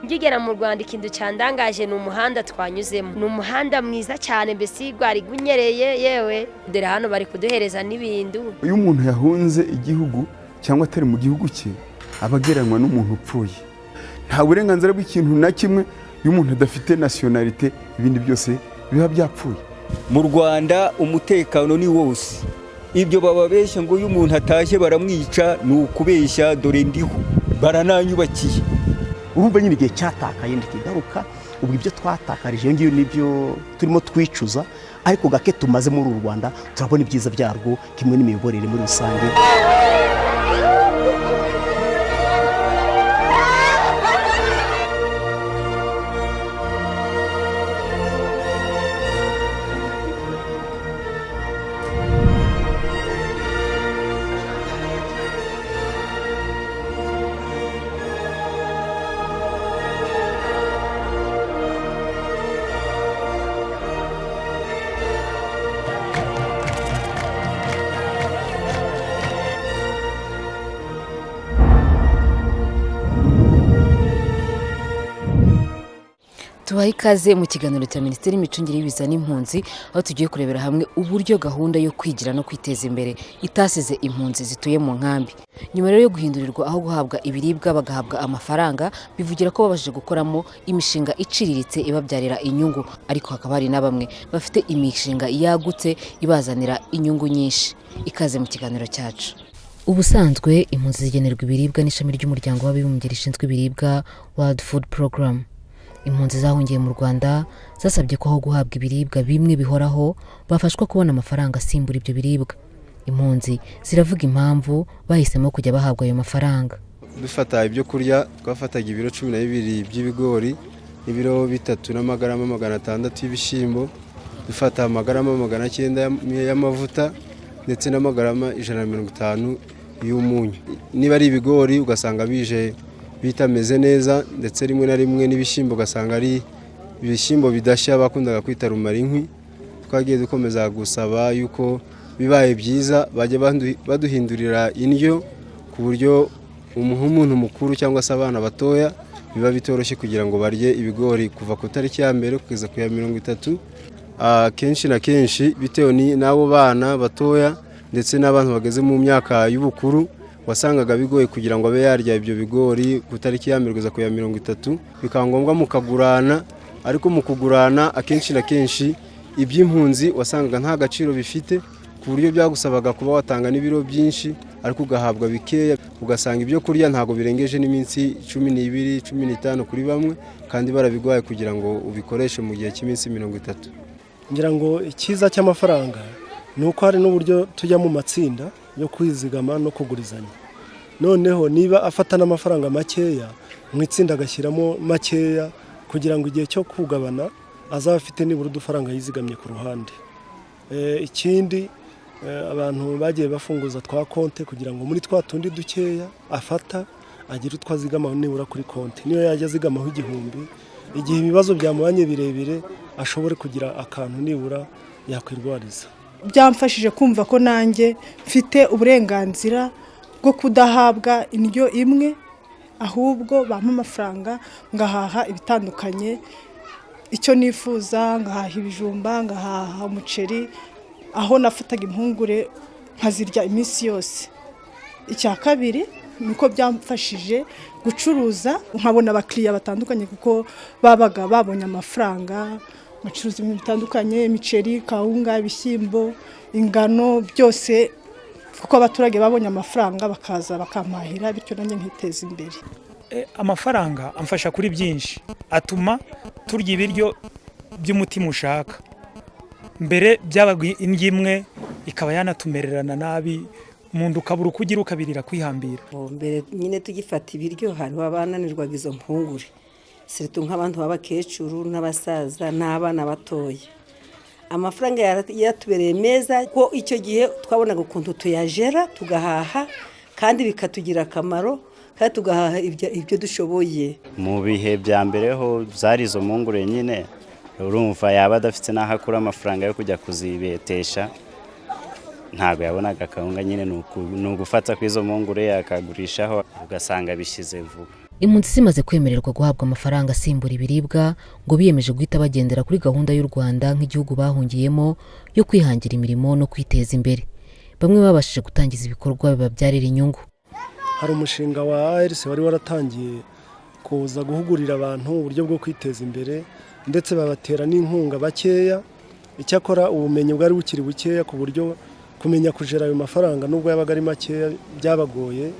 ngigera mu Rwanda ikintu cyandangaje ni umuhanda twanyuzemo, ni umuhanda mwiza cyane, mbese gwari gunyereye yewe dore hano bari kuduhereza n'ibindu. Uyu umuntu yahunze igihugu cyangwa atari mu gihugu cye abageranwa n'umuntu upfuye. Nta burenganzira bw'ikintu na kimwe iyo umuntu adafite nationalite ibindi byose biba byapfuye. Mu Rwanda umutekano ni wose. Ibyo bababeshya ngo uyu umuntu atashye baramwica ni ukubeshya, dore ndiho barananyubakiye. Urumva nyine igihe cyatakaye ndikigaruka, ubu ibyo twatakarije ngiyo nibyo turimo twicuza, ariko gake tumaze muri u Rwanda turabona ibyiza byarwo kimwe n'imiyoborere muri rusange. Tubaha ikaze mu kiganiro cya Minisiteri y'Imicungire y'Ibiza n'Impunzi, aho tugiye kurebera hamwe uburyo gahunda yo kwigira no kwiteza imbere itasize impunzi zituye mu nkambi. Nyuma rero yo guhindurirwa aho guhabwa ibiribwa bagahabwa amafaranga, bivugira ko babashije gukoramo imishinga iciriritse ibabyarira inyungu, ariko hakaba hari na bamwe bafite imishinga yagutse ibazanira inyungu nyinshi. Ikaze mu kiganiro cyacu. Ubusanzwe impunzi zigenerwa ibiribwa n'ishami ry'umuryango w'abibumbye rishinzwe ibiribwa World Food Program. Impunzi zahungiye mu Rwanda zasabye ko aho guhabwa ibiribwa bimwe bihoraho bafashwa kubona amafaranga asimbura ibyo biribwa. Impunzi ziravuga impamvu bahisemo kujya bahabwa ayo mafaranga. Dufata ibyo kurya twafataga ibiro 12 by'ibigori, ibiro 3 n'amagarama 600 y'ibishimbo, dufata amagarama 900 y'amavuta ndetse n'amagarama 150 y'umunyu. Niba ari ibigori ugasanga bije bitameze neza, ndetse rimwe na rimwe n'ibishimbo ugasanga ari ibishimbo bidashya bakundaga kwita rumarinkwi. Twagiye dukomeza gusaba yuko bibaye byiza bajye baduhindurira indyo ku buryo umuntu mukuru cyangwa se abana batoya biba bitoroshye kugira ngo barye ibigori kuva ku tariki ya mbere kugeza ku ya 30. Kenshi na kenshi bitewe n'abo bana batoya ndetse n'abantu bageze mu myaka y'ubukuru, wasangaga bigoye kugira ngo abe yarya ibyo bigori ku tariki ya mbere kugeza ku ya 30. Bikaba ngombwa mukagurana, ariko mu kugurana akenshi na kenshi iby'impunzi wasangaga nta gaciro bifite, ku buryo byagusabaga kuba watanga n'ibiro byinshi ariko ugahabwa bikeya, ugasanga ibyo kurya ntago birengeje n'iminsi 12 15 kuri bamwe, kandi barabigwaye kugira ngo ubikoreshe mu gihe cy'iminsi 30. Ngira ngo ikiza cy'amafaranga nuko hari n'uburyo tujya mu matsinda yo kwizigama no kugurizanya. Noneho niba afata n'amafaranga makeya mu itsinda agashyiramo makeya kugira ngo igihe cyo kugabana azaba afite nibura udufaranga yizigamye ku ruhande. Ikindi abantu bagiye bafunguza twa konte kugira ngo muri twa tundi dukeya afata agira utwazigama nibura kuri konte. Niyo yajya azigamaho 1000, igihe ibibazo byamubanye birebire ashobore kugira akantu nibura yakwirwariza. Byamfashije kumva ko nanjye mfite uburenganzira bwo kudahabwa indyo imwe, ahubwo bampa amafaranga ngahaha ibitandukanye, icyo nifuza ngahaha ibijumba, ngahaha umuceri, aho nafataga impungure nkazirya iminsi yose. Icya kabiri nuko byamfashije gucuruza nkabona abakiriya batandukanye, kuko babaga babonye amafaranga, bacuruza ibintu bitandukanye, imiceri, kawunga, ibishyimbo, ingano, byose, kuko abaturage babonye amafaranga bakaza bakampahira, bityo nanjye nkiteza imbere. Amafaranga amfasha kuri byinshi, atuma turya ibiryo by'umutima ushaka. Mbere byabaga indyo imwe ikaba yanatumererana nabi, umuntu ukabura ukugira ukabirira kwihambira. Mbere nyine tugifata ibiryo hariho abananirwaga izo mpungure, siritu nk'abantu b'abakecuru n'abasaza n'abana batoya. Amafaranga yatubereye meza, ko icyo gihe twabonaga ukuntu tuyajera tugahaha kandi bikatugira akamaro, kandi tugahaha ibyo dushoboye. Mu bihe bya mbere ho zari izo mpungure nyine, urumva yaba adafite n'aho akura amafaranga yo kujya kuzibetesha, ntago yabonaga akawunga. Nyine ni ugufata kw'izo mpungure akagurishaho ugasanga bishize vuba. impunzi zimaze kwemererwa guhabwa amafaranga asimbura ibiribwa ngo biyemeje guhita bagendera kuri gahunda y'u Rwanda nk'igihugu bahungiyemo yo kwihangira imirimo no kwiteza imbere. Bamwe babashije gutangiza ibikorwa bibabyarira inyungu. Hari umushinga wa ARC wari waratangiye kuza guhugurira abantu uburyo bwo kwiteza imbere ndetse babatera n'inkunga bakeya. Icyakora ubumenyi bwari bukiri bukeya ku buryo kumenya kujera ayo mafaranga nubwo yabaga ari makeya byabagoye,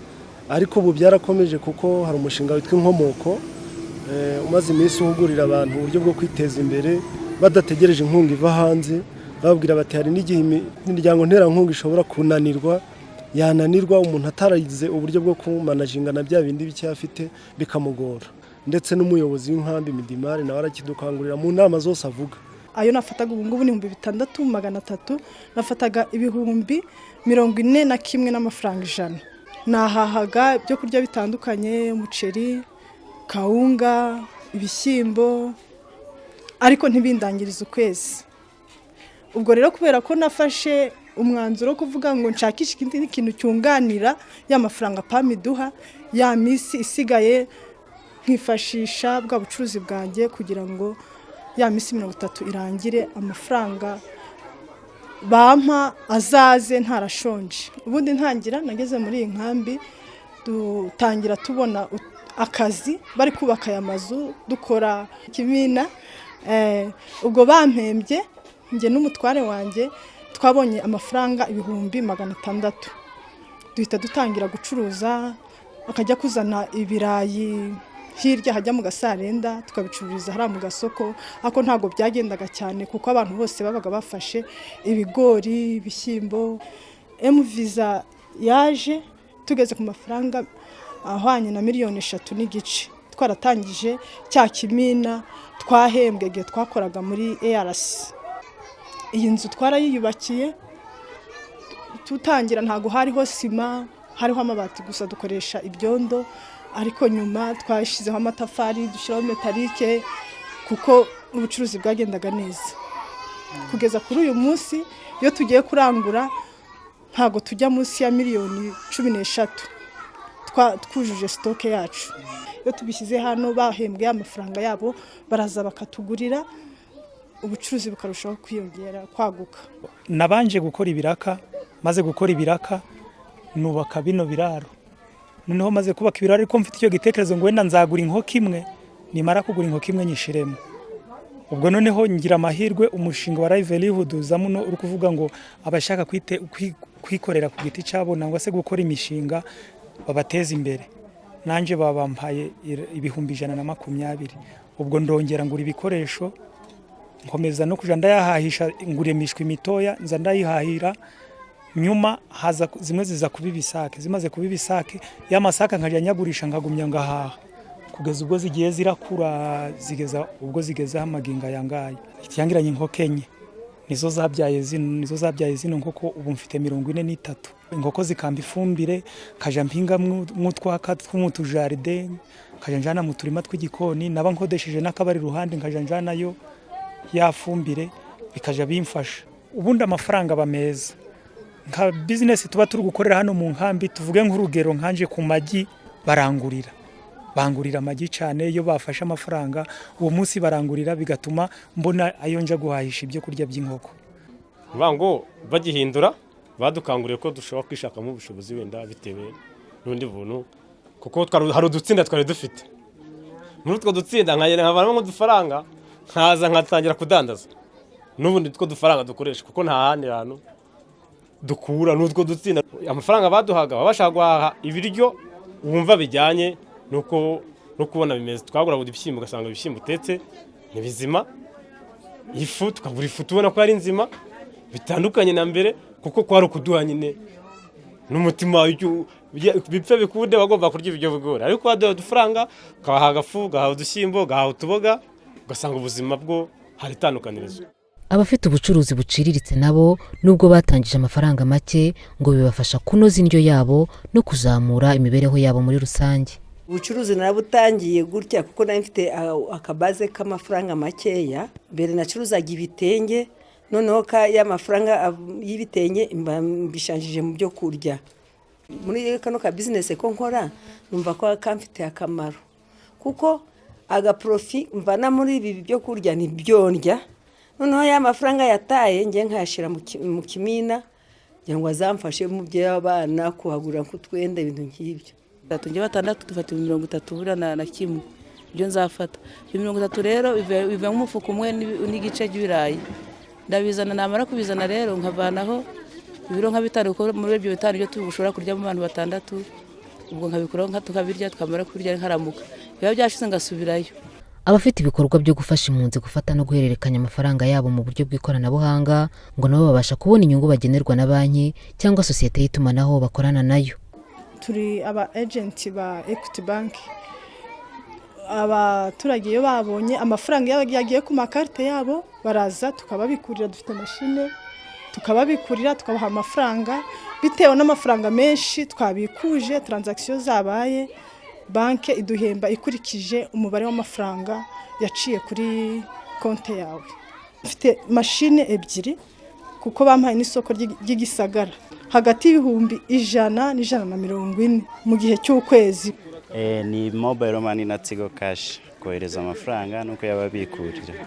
ariko ubu byarakomeje kuko hari umushinga witwa Inkomoko umaze iminsi uhugurira abantu uburyo bwo kwiteza imbere badategereje inkunga iva hanze. Babwira bati hari n'igihe imiryango nterankunga ishobora kunanirwa, yananirwa umuntu ataragize uburyo bwo kumanajingana bya bindi bike afite bikamugora. Ndetse n'umuyobozi w'inkambi Midimari nawe arakidukangurira mu nama zose avuga. Ayo nafataga ubu ngubu ni 6,300, nafataga 41,000 n'amafaranga 100. Nahahaga ibyo kurya bitandukanye, umuceri, kawunga, ibishyimbo, ariko ntibindangiriza ukwezi. Ubwo rero kubera ko nafashe umwanzuro wo kuvuga ngo nshakishe ikindi kintu cyunganira ya mafaranga pamiduha, ya misi isigaye nkifashisha bwa bucuruzi bwanjye kugira ngo ya misi 30 irangire amafaranga bampa azaze ntarashonje. Ubundi ntangira nageze muri iyi nkambi dutangira tubona akazi bari kubaka aya mazu dukora kimina, ubwo bampembye nge n'umutware wanjye twabonye amafaranga 600. Duhita dutangira gucuruza, akajya kuzana ibirayi hirya hajya mu Gasarenda tukabicururiza hari mu gasoko, ako ntago byagendaga cyane kuko abantu bose babaga bafashe ibigori, ibishyimbo. Mvisa yaje tugeze ku mafaranga ahwanye na 3,5 n'igice. Twaratangije cya kimina twahembwe gihe twakoraga muri ARC. Iyi nzu twarayiyubakiye, tutangira ntago hariho sima, hariho amabati gusa dukoresha ibyondo, ariko nyuma twashizeho amatafari dushyiraho metalike kuko ubucuruzi bwagendaga neza. Kugeza kuri uyu munsi iyo tugiye kurangura ntago tujya munsi ya 13,000,000 twujuje stoke yacu. Iyo tubishyize hano bahembwe amafaranga yabo baraza bakatugurira, ubucuruzi bukarushaho kwiyongera kwaguka. Nabanje gukora ibiraka, maze gukora ibiraka nubaka bino biraro. Noneho maze kubaka ibiraro ariko mfite icyo gitekerezo ngo wenda nzagura inkoko imwe, nimara kugura inkoko imwe nyishiremo. Ubwo noneho ngira amahirwe umushinga wa livelihood uzamo no uri kuvuga ngo abashaka kwikorera ku giti cyabo nangwa se gukora imishinga babateza imbere. Nanje babampaye 120. Ubwo ndongera ngura ibikoresho, nkomeza no kuja ndayahahisha, ngure mishwe imitoya nza ndayihahira. Nyuma haza zimwe ziza kubibisake, zimaze kubibisake ya masaka nkaje nyagurisha nkagumya ngahaha kugeza ubwo zigiye zirakura, zigeza ubwo zigeze amaginga yangaye. Icyangiranye inkoko enye nizo zabyaye zino nkoko. Ubu mfite 43. Inkoko zikamba ifumbire, kaja mpinga mw'utwaka tw'umutujaride, kaja njana mu turima tw'igikoni, naba nkodesheje n'akabari ruhande nkaja njanayo yafumbire bikaja bimfasha. Ubundi amafaranga bameza nka business tuba turi gukorera hano mu nkambi. Tuvuge nk'urugero nkanje ku magi bangurira amagi cyane. Iyo bafashe amafaranga uwo munsi barangurira, bigatuma mbona ayo nja guhahisha ibyo kurya by'inkoko. Ngo bagihindura badukanguriye ko dushobora kwishakamo ubushobozi wenda bitewe n'undi buntu, kuko hari udutsinda twari dufite. Muri utwo dutsinda nkabaramo nk'udufaranga nkaza nkatangira kudandaza. N'ubundi two dufaranga dukoresha kuko nta handi hantu dukura n'utwo dutsinda. Amafaranga baduhaga babashaka guhaha ibiryo wumva bijyanye nuko no kubona bimeze. Twagura ibishyimbo ugasanga ibishyimbo utetse ni bizima, ifu tukagura ifu tubona ko ari nzima, bitandukanye na mbere kuko kwari ukuduha nyine n'umutima bipfe bikunde bagomba kurya ibyo bigori. Ariko waduha udufaranga ukabaha agafu, ugahaha udushyimbo, ugahaha utuboga, ugasanga ubuzima bwo hari itandukanirizo. Abafite ubucuruzi buciriritse nabo nubwo batangije amafaranga make ngo bibafasha kunoza indyo yabo no kuzamura imibereho yabo muri rusange. Ubucuruzi narabutangiye gutya kuko nari mfite akabaze k'amafaranga makeya. Mbere nacuruzaga ibitenge, noneho y'amafaranga y'ibitenge mbishanjije mu byo kurya. Muri kano ka business ko nkora numva ko kamfite akamaro. kuko agaprofi mvana muri ibi byo kurya ni byondya, noneho ya mafaranga yataye ngiye nkayashyira mu kimina kugira ngo azamfashe mu by'abana kuhagura nk'utwenda ibintu nk'ibyo. Njye batandatu dufata 30 bura na kimwe ibyo nzafata. 30 rero biva mu mufuko umwe n'igice cy'ibirayi, ndabizana namara kubizana rero nkavanaho ibiro nka bitanu ko muri ibyo bitanu byo tubushora kurya mu bantu batandatu, ubwo nkabikuraho tukabirya tukamara kubirya nkaramuka, biba byashize ngasubirayo. Abafite ibikorwa byo gufasha impunzi gufata no guhererekanya amafaranga yabo mu buryo bw'ikoranabuhanga ngo nabo babasha kubona inyungu bagenerwa na banki cyangwa sosiyete y'itumanaho bakorana nayo. Turi aba agenti ba Equity Bank. Abaturage iyo babonye amafaranga yagiye ku makarite yabo baraza tukababikurira, dufite mashine tukababikurira tukabaha amafaranga bitewe n'amafaranga menshi twabikuje. Transaction zabaye banke iduhemba ikurikije umubare w'amafaranga yaciye kuri konte yawe. Mfite mashine ebyiri kuko bampaye n'isoko ry'igisagara hagati y'ibihumbi 100 n'140 mu gihe cy'ukwezi. Ni mobile money na Tigo Cash, kohereza amafaranga nuko yababikurira.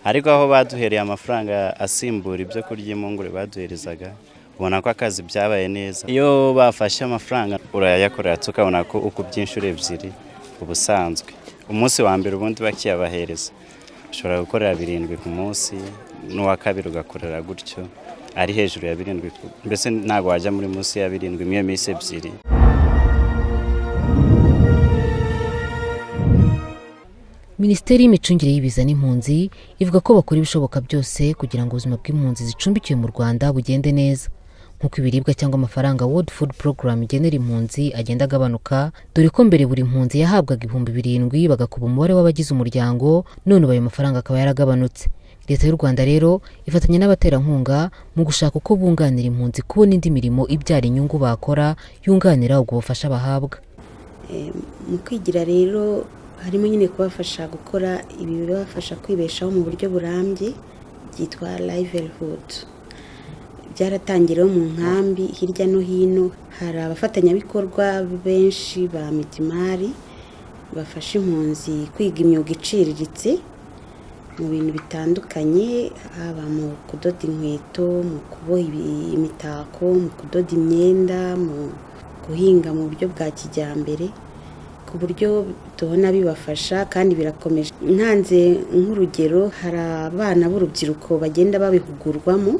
Ariko aho baduhereye amafaranga asimbura ibyo kurya impungure baduherezaga, ubona ko akazi byabaye neza. Iyo bafashe amafaranga urayakorera tukabona ko uko byinshuro ebyiri ubusanzwe. Umunsi wa mbere ubundi bakiyabahereza ushobora gukorera 7 ku munsi, n'uwa kabiri ugakorera gutyo ari hejuru ya 7, mbese ntago wajya muri munsi ya 7 imwe minsi ebyiri. Minisiteri y'imicungire y'ibiza n'impunzi ivuga ko bakora ibishoboka byose kugira ngo ubuzima bw'impunzi zicumbikiye mu Rwanda bugende neza, nk'uko ibiribwa cyangwa amafaranga World Food Program igenera impunzi agenda agabanuka, dore ko mbere buri mpunzi yahabwaga 7,000 bagakuba umubare w'abagize umuryango, none ayo mafaranga akaba yaragabanutse. Leta y'u Rwanda rero ifatanya n'abaterankunga mu gushaka uko bunganira impunzi kubona indi mirimo ibyara inyungu bakora yunganira ubwo bufasha bahabwa. Mu kwigira rero harimo nyine kubafasha gukora ibi bibafasha kwibeshaho mu buryo burambye byitwa livelihood. Byaratangireho mu nkambi hirya no hino, hari abafatanyabikorwa benshi ba Midimari bafasha impunzi kwiga imyuga iciriritse mu bintu bitandukanye, haba mu kudoda inkweto, mu kuboha imitako, mu kudoda imyenda, mu guhinga mu buryo bwa kijyambere, ku buryo tubona bibafasha kandi birakomeje. Ntanze nk'urugero, hari abana b'urubyiruko bagenda babihugurwamo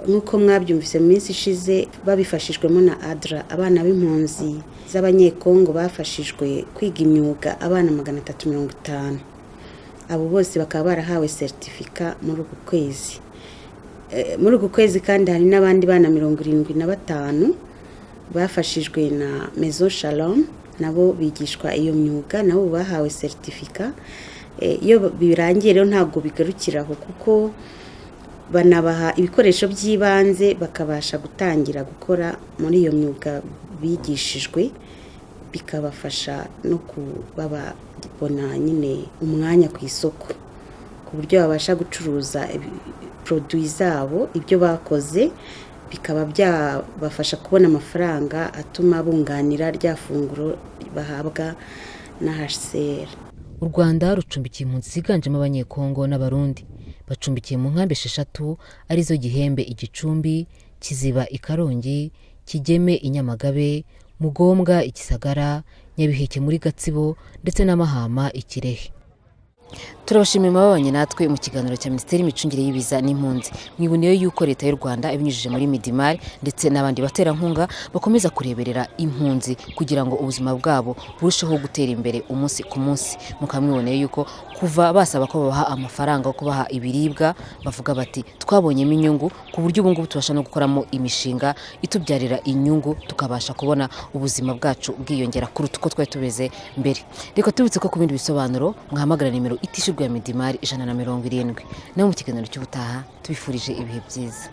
nk'uko mwabyumvise mu minsi ishize, babifashijwemo na ADRA. Abana b'impunzi z'abanyekongo bafashijwe kwiga imyuga, abana 350. Abo bose bakaba barahawe certificate muri uku kwezi. Muri uku kwezi kandi hari n'abandi bana 75 bafashijwe na Maison Shalom, nabo bigishwa iyo myuga, nabo bahawe certificate. Iyo birangiye rero ntabwo bigarukiraho, kuko banabaha ibikoresho by'ibanze bakabasha gutangira gukora muri iyo myuga bigishijwe, bikabafasha no kubabona nyine umwanya ku isoko, ku buryo babasha gucuruza produit zabo, ibyo bakoze bikaba byabafasha kubona amafaranga atuma bunganira rya funguro bahabwa na HCR. U Rwanda rucumbikiye impunzi ziganjemo abanyekongo n'abarundi, bacumbikiye mu nkambi 6 arizo Gihembe Igicumbi, Kiziba Ikarongi, Kigeme Inyamagabe, Mugombwa Igisagara, Nyabiheke muri Gatsibo ndetse na Mahama Ikirehe. Turabashimiye mabanye natwe mu kiganiro cya Minisiteri y'imicungire y'ibiza n'impunzi. Mwiboneye yuko Leta y'u Rwanda ibinyujije muri Midimari ndetse n'abandi baterankunga bakomeza kureberera impunzi kugira ngo ubuzima bwabo burusheho gutera imbere umunsi ku munsi. Mukamwiboneye yuko kuva basaba ko babaha amafaranga yo kubaha ibiribwa, bavuga bati twabonyemo inyungu ku buryo ubu ngubu tubasha no gukoramo imishinga itubyarira inyungu, tukabasha kubona ubuzima bwacu bwiyongera kuruta uko twari tubeze mbere. Reka tubitse ko ku bindi bisobanuro mwahamagara nimero itishurwa ya Midimari 170. Naho mu kiganiro cy'ubutaha tubifurije ibihe byiza.